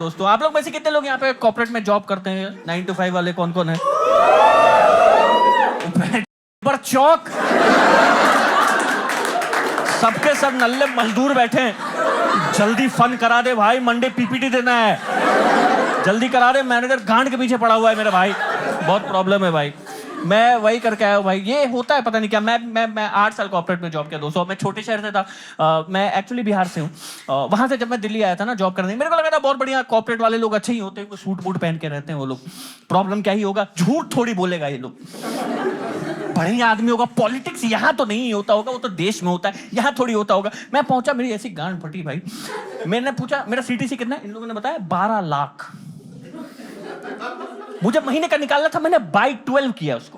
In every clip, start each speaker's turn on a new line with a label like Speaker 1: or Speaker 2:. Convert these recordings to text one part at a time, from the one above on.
Speaker 1: दोस्तों आप लोग में से कितने लोग यहाँ पे कॉर्पोरेट में जॉब करते हैं? 9 to 5 वाले कौन कौन है? पर चौक सबके सब नल्ले मजदूर बैठे हैं। जल्दी फन करा दे भाई, मंडे पीपीटी देना है, जल्दी करा दे। मैनेजर गांड के पीछे पड़ा हुआ है मेरा भाई, बहुत प्रॉब्लम है भाई। मैं वही करके आया हूँ भाई, ये होता है पता नहीं क्या। मैं 8 साल कॉर्पोरेट में जॉब किया दोस्तों। मैं छोटे शहर से था, मैं एक्चुअली बिहार से हूँ। वहां से जब मैं दिल्ली आया था ना जॉब करने, मेरे को लगा था बहुत बढ़िया कॉर्पोरेट वाले लोग अच्छे ही होते हैं, वो सूट बूट पहन के रहते हैं वो लोग। प्रॉब्लम क्या ही होगा, झूठ थोड़ी बोलेगा ये लोग, बढ़िया आदमी होगा। पॉलिटिक्स यहाँ तो नहीं होता होगा, वो तो देश में होता है, यहाँ थोड़ी होता होगा। मैं पहुंचा, मेरी ऐसी गांड फटी भाई। मैंने पूछा मेरा सीटीसी कितना है, इन लोगों ने बताया 12 लाख। मुझे महीने का निकालना था, मैंने बाई 12 किया उसको।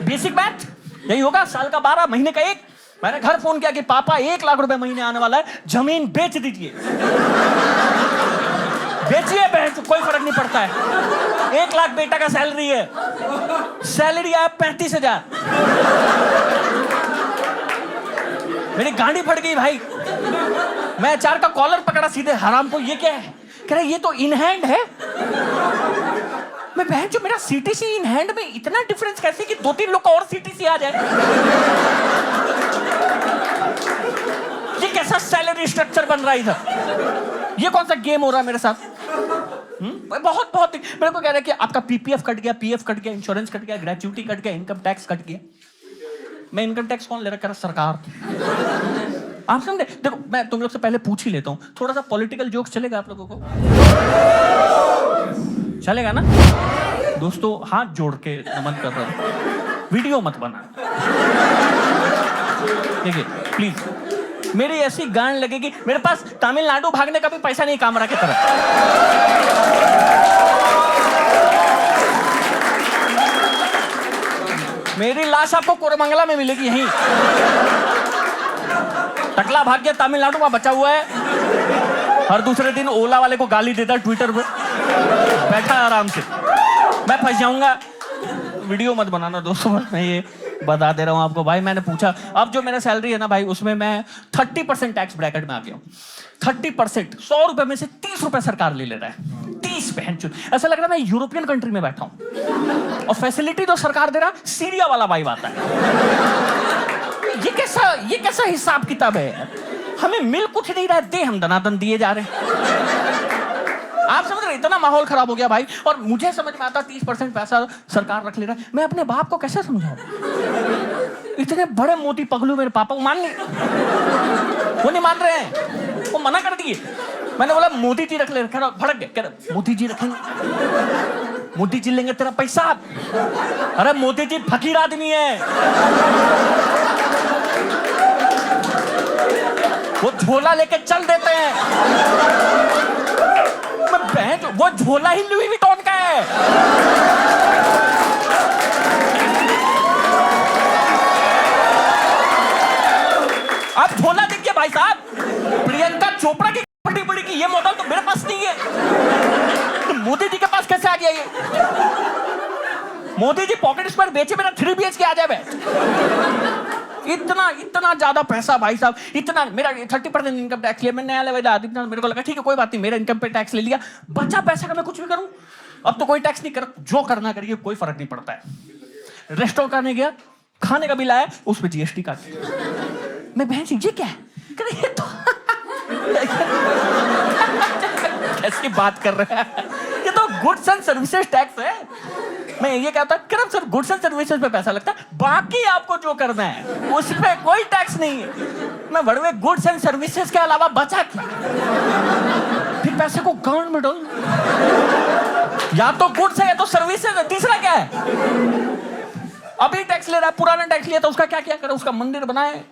Speaker 1: बेसिक मैथ यही होगा, साल का 12, महीने का 1। मैंने घर फोन किया कि पापा 1 लाख रुपए महीने आने वाला है, जमीन बेच दीजिए। बेचिए बहन, कोई फर्क नहीं पड़ता है। 1 लाख बेटा का सैलरी है, सैलरी है 35,000। मेरी गांडी फट गई भाई। मैं एचआर का कॉलर पकड़ा सीधे, हराम को ये क्या है? कह रहा ये तो इन हैंड है। मैं बहन जो मेरा सीटीसी इन हैंड में इतना डिफरेंस कैसे कि 2-3 लोग का और सीटीसी आ जाए? ये कैसा सैलरी स्ट्रक्चर बन रहा है इधर? ये कौन सा गेम हो रहा है मेरे साथ? बहुत बहुत मेरे को कह रहा है कि आपका पीपीएफ कट गया, पीएफ कट गया, इंश्योरेंस कट गया, ग्रेच्युटी कट गया, इनकम टैक्स कट गया। मैं इनकम टैक्स कौन ले रहा है? सरकार। आप समझे? देखो मैं तुम लोग से पहले पूछ ही लेता हूं, थोड़ा सा पॉलिटिकल जोक्स चलेगा आप लोगों को? चलेगा ना? दोस्तों हाथ जोड़ के नमन कर रहा हूं, वीडियो मत बना, देखिए प्लीज। मेरी ऐसी गांड लगेगी, मेरे पास तमिलनाडु भागने का भी पैसा नहीं कामरा की तरह। मेरी लाश आपको कोरमंगला में मिलेगी यहीं। टकला भाग गया तमिलनाडु में, बचा हुआ है, हर दूसरे दिन ओला वाले को गाली देता है ट्विटर पे, बैठा है आराम से। मैं फंस जाऊंगा। वीडियो मत बनाना दोस्तों, मैं ये बता दे रहा हूं आपको भाई। मैंने पूछा, अब जो मेरा सैलरी है ना भाई, उसमें मैं 30% टैक्स ब्रैकेट में आ गया हूं। 30%, 100 रुपए में से 30 रुपए सरकार ले रहा है। 30 बहन, ऐसा लग रहा है मैं यूरोपियन कंट्री में बैठा हूं। और फैसिलिटी तो सरकार दे रहा, सीरिया वाला वाइब आता है। ये कैसा हिसाब किताब है? हमें मिल कुछ नहीं रहा, दे हम दनादन दिए जा रहे हैं। आप समझ रहे? इतना माहौल खराब हो गया भाई। और मुझे समझ में आता 30% पैसा सरकार रख ले रहा है, मैं अपने बाप को कैसे समझाऊं? इतने बड़े मोती पगलू मेरे पापा, वो नहीं मान रहे हैं, वो मना कर दिए। मैंने बोला मोदी जी रख ले, भड़क गए, कह रहे मोदी जी रखेंगे, मोदी जी लेंगे तेरा पैसा। अरे मोदी जी फकीर आदमी है, वो झोला लेके चल देते हैं। वो झोला ही लुई विटॉन का है। आप झोला देखिए भाई साहब, प्रियंका चोपड़ा की बड़ी बड़ी की ये मॉडल तो मेरे पास नहीं है, तो मोदी जी के पास कैसे आ गया ये? मोदी जी पॉकेट स्क्वायर बेचे, मेरा 3 BHK आ जाए। इतना ज्यादा पैसा भाई साहब, इतना। मेरा 30% इनकम टैक्स लिया, मैं नया लेवल आदमी, मेरे को लगा ठीक है कोई बात नहीं, मेरा इनकम पे टैक्स ले लिया, बचा पैसा का मैं कुछ भी करूं। अब तो कोई टैक्स नहीं कर, जो करना करिए, कोई फर्क नहीं पड़ता है। रेस्टोरेंट करने गया, खाने का बिल आया, उस पर जीएसटी काट। मैं बहन जी ये क्या है? ये तो कैसी बात कर रहे हैं? ये तो गुड्स एंड सर्विसेज टैक्स है। मैं ये कहता हूं सर गुड्स एंड सर्विसेज पे पैसा लगता है, बाकी आपको जो करना है उस पे कोई टैक्स नहीं है। मैं बड़े गुड्स एंड सर्विसेज के अलावा बचा क्या? फिर पैसे को गांड में डाल, या तो गुड्स है या तो सर्विसेज है, तीसरा क्या है? अभी टैक्स ले रहा है, पुराना टैक्स लिया था, उसका क्या क्या करे? उसका मंदिर बनाए।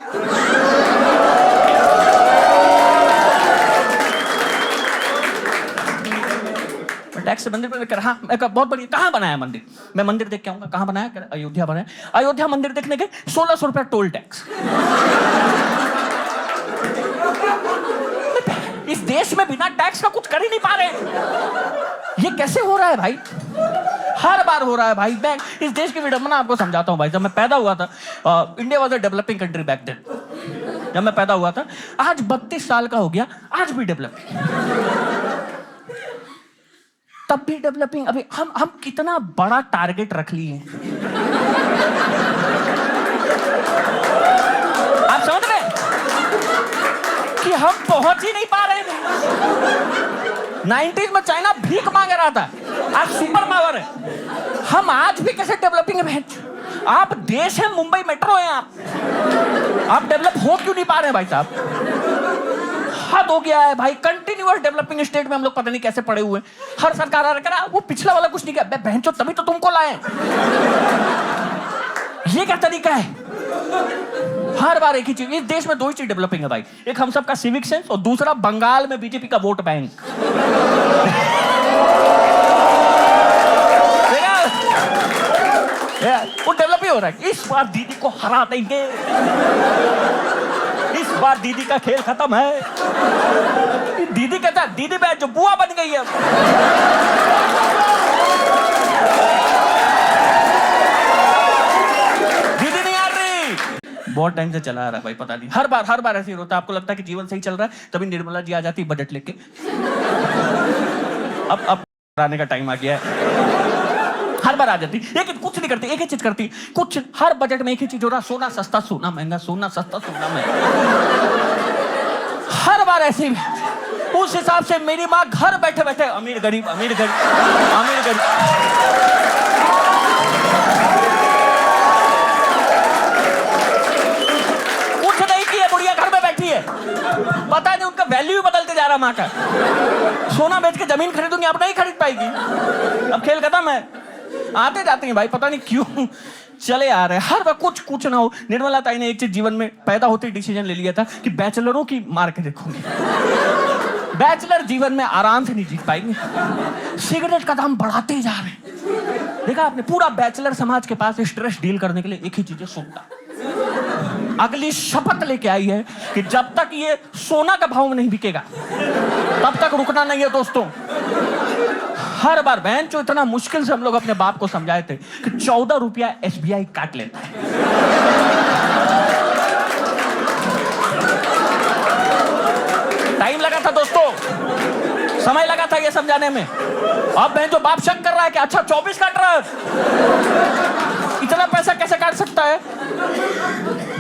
Speaker 1: टैक्स से मंदिर पर हाँ, मैं बहुत बढ़िया, कहाँ बनाया मंदिर? मैं मंदिर देख के आऊंगा, कहाँ बनाया? अयोध्या बनाया। अयोध्या मंदिर देखने के 1600 रुपया टोल टैक्स। इस देश में बिना टैक्स का कुछ कर ही नहीं पा रहे। ये कैसे हो रहा है भाई? हर बार हो रहा है भाई। मैं इस देश की विडंबना आपको समझाता हूँ भाई। जब मैं पैदा हुआ था, India was a developing country back then. जब मैं पैदा हुआ था। आज 32 साल का हो गया, आज भी डेवलपिंग, तब भी डेवलपिंग। अभी हम कितना बड़ा टारगेट रख लिए हैं, आप समझ रहे हैं कि हम पहुंच ही नहीं पा रहे हैं। 90s में चाइना भीख मांग रहा था, आज सुपर पावर है। हम आज भी कैसे डेवलपिंग है? आप देश है, मुंबई मेट्रो है, आप डेवलप हो क्यों नहीं पा रहे हैं भाई साहब? हद हो गया है भाई। कंटिन्यूअस डेवलपिंग स्टेट में हम लोग पता नहीं कैसे पड़े हुए। हर सरकार आ रहा, वो पिछला वाला कुछ नहीं किया, बहन चो तभी तो तुमको लाए। ये क्या तरीका है? हर बार एक ही चीज। इस देश में दो ही चीज डेवलपिंग है भाई, एक हम सबका सिविक सेंस और दूसरा बंगाल में बीजेपी का वोट बैंक। वो डेवलप ही हो रहा है। इस बार दीदी को हरा देंगे, इस बार दीदी का खेल खत्म है। दीदी कहता है, दीदी बैठ जो बुआ बन गई है। दीदी नहीं आ रही। बहुत टाइम से चला आ रहा है भाई, पता नहीं, हर बार ऐसे ही होता है। आपको लगता है कि जीवन सही चल रहा है, तभी निर्मला जी आ जाती बजट लेके। अब आने का टाइम आ गया है। हर बार आ जाती, लेकिन कुछ नहीं करती, एक ही चीज करती, कुछ हर बजट में एक ही चीज हो रहा, सोना सस्ता सोना महंगा, सोना सस्ता सोना महंगा। हर बार ऐसे ही। उस हिसाब से मेरी माँ घर बैठे बैठे अमीर गरीब अमीर गरीब अमीर गरीब, कुछ नहीं किए, बुढ़िया घर में बैठी है। पता नहीं उनका वैल्यू बदलते जा रहा माँ का। सोना बेच के जमीन खरीदूंगी, अब नहीं खरीद पाएगी, अब खेल खत्म है। आते जाते हैं भाई, पता नहीं क्यों चले आ रहे हैं। हर बार कुछ ना हो। निर्मला ताई ने एक चीज जीवन में पैदा होते डिसीजन ले लिया था कि बैचलरों की मार के देखूंगी। बैचलर जीवन में आराम से नहीं जीत पाएंगे। सिगरेट का दाम बढ़ाते जा रहे हैं। देखा आपने, पूरा बैचलर समाज के पास स्ट्रेस डील करने के लिए एक ही चीज है, सोना। अगली शपथ लेके आई है कि जब तक ये सोना का भाव नहीं बिकेगा तब तक रुकना नहीं है दोस्तों। हर बार बहन जो इतना मुश्किल से हम लोग अपने बाप को समझाए थे कि 14 रुपया SBI काट लेता है। टाइम लगा था दोस्तों, समय लगा था ये समझाने में। अब बहन जो बाप शक कर रहा है कि अच्छा 24 काट रहा है, इतना पैसा कैसे काट सकता है?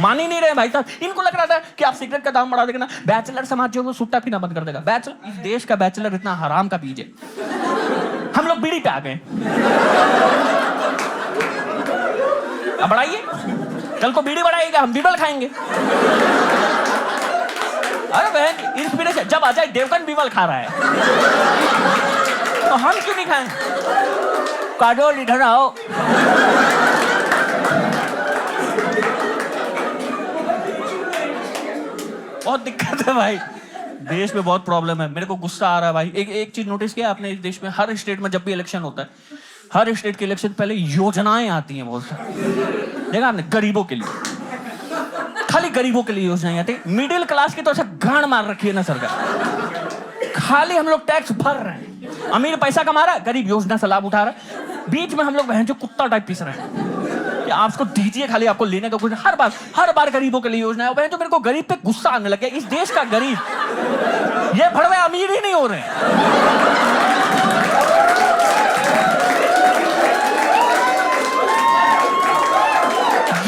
Speaker 1: मान ही नहीं रहे भाई साहब। इनको लग रहा था कि आप सिगरेट का दाम बढ़ा देगा ना, बैचलर समाज जो है वो सुट्टा पीना बंद कर देगा। बैचलर, इस देश का बैचलर इतना हराम का बीज है। हम लोग बीड़ी पे आ गए। अब बढ़ाइए, कल को बीड़ी बढ़ाइएगा, हम बीबल खाएंगे। अरे बहन, इंस्पिरेशन जब अजय देवगन बीबल खा रहा है तो हम क्यों नहीं खाएं? काजोल इधर आओ। बहुत दिक्कत है भाई, देश में बहुत प्रॉब्लम है। मेरे को गुस्सा आ रहा है भाई। एक चीज नोटिस किया आपने, इस देश में हर स्टेट में जब भी इलेक्शन होता है, हर स्टेट के इलेक्शन पहले योजनाएं आती हैं बहुत सारी। देखा आपने, गरीबों के लिए, खाली गरीबों के लिए योजनाएं आती है। मिडिल क्लास की तो ऐसा गांड मार रखी है ना सरकार, खाली हम लोग टैक्स भर रहे हैं। अमीर पैसा कमा रहा है, गरीब योजना से लाभ उठा रहा है। बीच में हम लोग बहन जो कुत्ता टाइप पीस रहे हैं कि आपको दीजिए, खाली आपको लेने का कुछ। हर बार गरीबों के लिए योजना है। बहन जो मेरे को गरीब पे गुस्सा आने लग गया। इस देश का गरीब, ये भड़वे अमीर ही नहीं हो रहे।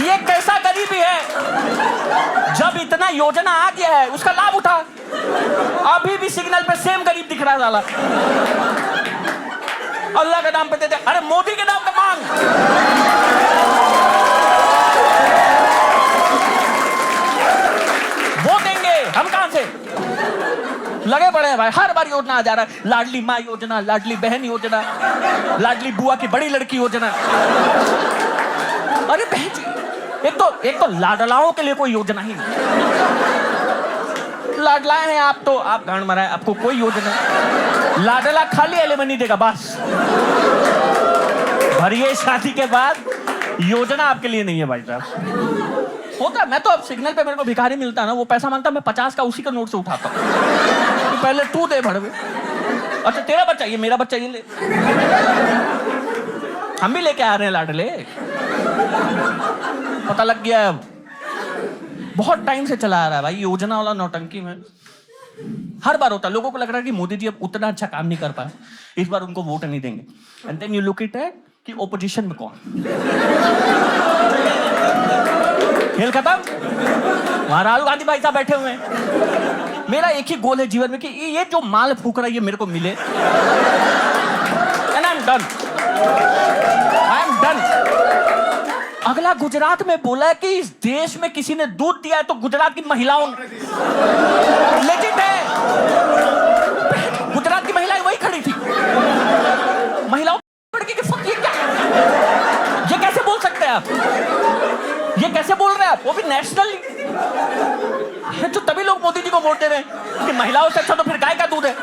Speaker 1: ये कैसा गरीबी है? जब इतना योजना आ गया है उसका लाभ उठा। अभी भी सिग्नल पे सेम गरीब दिख रहा है साला। अल्लाह के नाम पे देते, अरे मोदी के नाम पे मांग। वो देंगे, हम कहां से? लगे पड़े हैं भाई। हर बार योजना आ जा रहा है, लाडली माँ योजना, लाडली बहन योजना, लाडली बुआ की बड़ी लड़की योजना। अरे बहन, एक तो लाडलाओं के लिए कोई योजना ही नहीं। लाडलाए हैं आप तो आप गांड मराए, आपको कोई योजना। लाडला खाली एलिमनी देगा बस। भरिए शादी के बाद, योजना आपके लिए नहीं है भाई साहब। होता, मैं तो अब सिग्नल पे मेरे को भिखारी मिलता है ना, वो पैसा मांगता, मैं 50 का उसी का नोट से उठाता हूँ। पहले तू दे भड़वे। अच्छा तेरा बच्चा, ये मेरा बच्चा, ये ले। हम भी लेके आ रहे हैं लाडले, पता लग गया अब। बहुत टाइम से चला आ रहा है भाई योजना वाला नौटंकी में। हर बार होता है, लोगों को लग रहा है कि मोदी जी अब उतना अच्छा काम नहीं कर पाए, इस बार उनको वोट नहीं देंगे। And then you look it है कि ओपोजिशन में कौन, खेल खत्म। वहां राहुल गांधी भाई साहब बैठे हुए हैं। मेरा एक ही गोल है जीवन में कि ये जो माल फूक रहा है ये मेरे को मिले, and I am done, I am done. अगला गुजरात में बोला है कि इस देश में किसी ने दूध दिया है तो गुजरात की महिलाओं ने, लेजिट है, गुजरात की महिलाएं वही खड़ी थी, महिलाओं की ये क्या, ये कैसे बोल सकते हैं आप, ये कैसे बोल रहे हैं आप, वो भी नेशनल। तो तभी लोग मोदी जी को वोट दे रहे हैं कि महिलाओं से अच्छा तो फिर गाय का दूध है।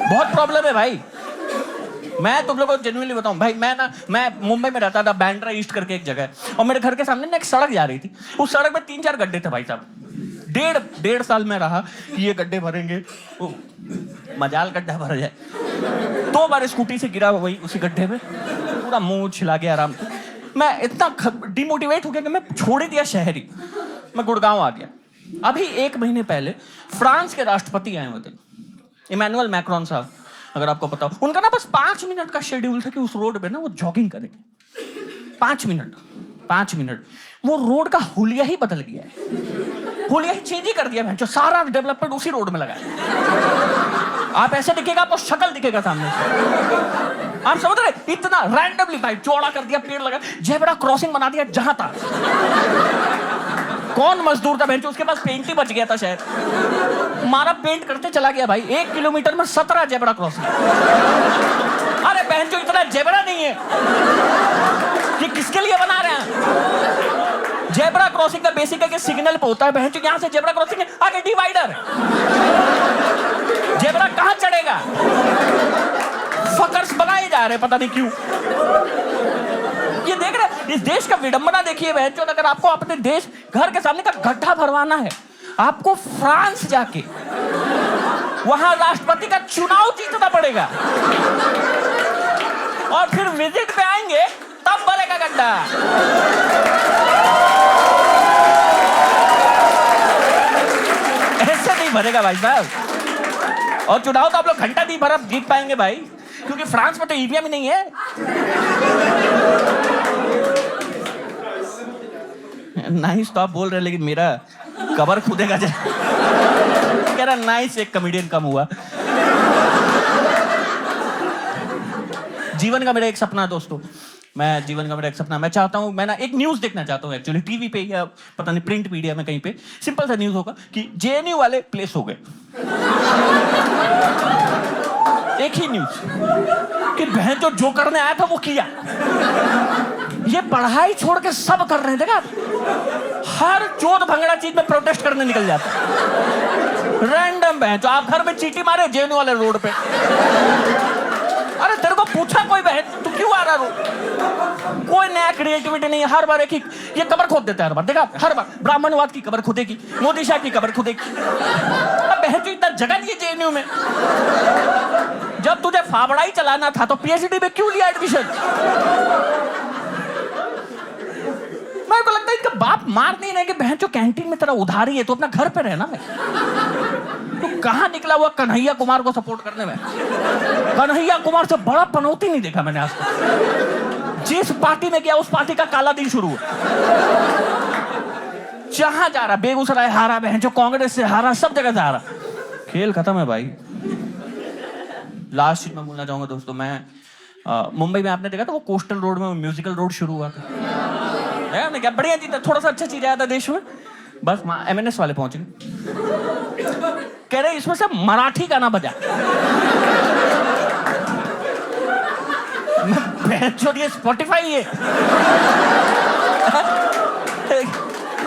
Speaker 1: बहुत प्रॉब्लम है भाई। मैं तुम लोगों को जेन्युइनली बताऊं भाई, मैं मुंबई में रहता था, बैंड्रा ईस्ट करके एक जगह है, और मेरे घर के सामने ना एक सड़क जा रही थी। उस सड़क में 3-4 गड्ढे थे भाई साहब। डेढ़ साल में रहा कि ये गड्ढे भरेंगे, मजाल गड्ढा भर जाए। 2 बार स्कूटी से गिरा वही उसी गड्ढे में, पूरा मुंह छिला गया आराम से। मैं इतना डिमोटिवेट हो गया कि मैं छोड़ ही दिया शहर ही, मैं गुड़गांव आ गया। अभी 1 महीने पहले फ्रांस के राष्ट्रपति आए हुए थे, इमैनुअल मैक्रोन साहब, अगर आपको पता हो। उनका ना बस 5 मिनट का शेड्यूल था कि उस रोड पे ना वो जॉगिंग करेंगे। 5 मिनट वो रोड का हुलिया ही बदल गया है, हुलिया ही चेंज ही कर दिया है, जो सारा डेवलपमेंट उसी रोड में लगा है। आप ऐसे दिखेगा आपको शक्ल दिखेगा सामने से, आप समझ रहे, इतना रैंडमली भाई चौड़ा कर दिया, पेड़ लगा, जेब्रा क्रॉसिंग बना दिया जहां था। कौन मजदूर था बहन, उसके पास पेंट ही बच गया था शायद, मारा पेंट करते चला गया भाई। 1 किलोमीटर में 17 जेब्रा क्रॉसिंग। अरे बहन जो इतना जेब्रा नहीं है, ये किसके लिए बना रहे हैं? जेब्रा क्रॉसिंग का बेसिक है कि सिग्नल पे होता है बहन, जो यहां से जेब्रा क्रॉसिंग है, आगे डिवाइडर। जेब्रा कहां चढ़ेगा? फकर्स बनाए जा रहे पता नहीं क्यों। ये देख रहे, इस देश का विडंबना देखिए बहन, जो अगर आपको अपने देश घर के सामने का गड्ढा भरवाना है, आपको फ्रांस जाके वहां राष्ट्रपति का चुनाव जीतना पड़ेगा, और फिर विजिट पे आएंगे तब भरेगा गड्ढा। ऐसे नहीं भरेगा भाई साहब। और चुनाव तो आप लोग घंटा नहीं भर जीत पाएंगे भाई, क्योंकि फ्रांस में तो ईवीएम ही नहीं है। नाइस तो आप बोल रहे, लेकिन मेरा कबर खुदेगा जाए। कह रहा नाइस, एक कॉमेडियन कम हुआ। जीवन का मेरा एक सपना दोस्तों, मैं चाहता हूं, मैं ना एक न्यूज देखना चाहता हूं एक्चुअली, टीवी पे या पता नहीं प्रिंट मीडिया में कहीं पे। सिंपल सा न्यूज होगा कि जेएनयू वाले प्लेस हो गए। एक ही न्यूज कि बहन जो करने आया था वो किया। ये पढ़ाई छोड़ के सब कर रहे हैं, देखा, हर चोट भंगड़ा चीज में प्रोटेस्ट करने निकल जाता है रैंडम। बहन जो आप घर में चीटी मारे जेएनयू वाले रोड पे, अरे तेरे को पूछा कोई बहन तू क्यों आ रहा रो? कोई नया क्रिएटिविटी नहीं है, हर बार एक ही, ये कबर खोद देता है हर बार, देखा, हर बार ब्राह्मणवाद की कबर खुदेगी, मोदी शाह की कबर खुदेगी। अब बहन जो इतना जगह नहीं है जेएनयू में, जब तुझे फावड़ा ही चलाना था तो पीएचडी में क्यों लिया एडमिशन? मेरे को लगता है इनका बाप मार नहीं रहे कि बहन जो कैंटीन में तेरा उधारी है तो अपना घर पे रहना भाई। तो कहां निकला हुआ कन्हैया कुमार को सपोर्ट करने में? कन्हैया कुमार से बड़ा पनौती नहीं देखा मैंने आज तक। जिस पार्टी में गया उस पार्टी का काला दिन शुरू हुआ। जहां जा रहा, बेगूसराय हारा, बहन जो कांग्रेस से हारा, सब जगह जा रहा, खेल खत्म है भाई। लास्ट चीज मैं बोलना चाहूंगा दोस्तों, मैं मुंबई में आपने देखा था वो कोस्टल रोड में म्यूजिकल रोड शुरू हुआ था, क्या बढ़िया चीज था, थोड़ा सा अच्छा चीज आया था देश में, बस एमएनएस वाले पहुंच गए, कह रहे इसमें से मराठी गाना बजा। ये स्पॉटिफाई है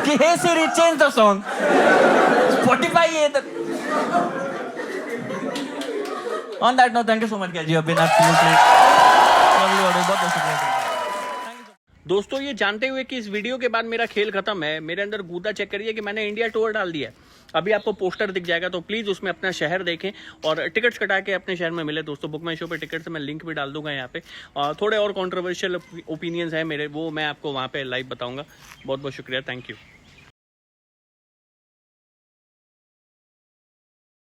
Speaker 1: कि hey Siri change the song, Spotify है। On that note, thank you so much guys, you have been absolutely lovely और बहुत शुक्रिया। दोस्तों ये जानते हुए कि इस वीडियो के बाद मेरा खेल खत्म है, मेरे अंदर गूदा चेक करिए कि मैंने इंडिया टूर डाल दिया है। अभी आपको पोस्टर दिख जाएगा, तो प्लीज़ उसमें अपना शहर देखें और टिकट्स कटा के अपने शहर में मिले दोस्तों। बुक माई शो पे टिकट्स मैं लिंक भी डाल दूंगा यहाँ पे। और थोड़े और कॉन्ट्रोवर्शियल ओपिनियंस हैं मेरे, वो मैं आपको वहाँ पे लाइव बताऊँगा। बहुत बहुत शुक्रिया, थैंक यू।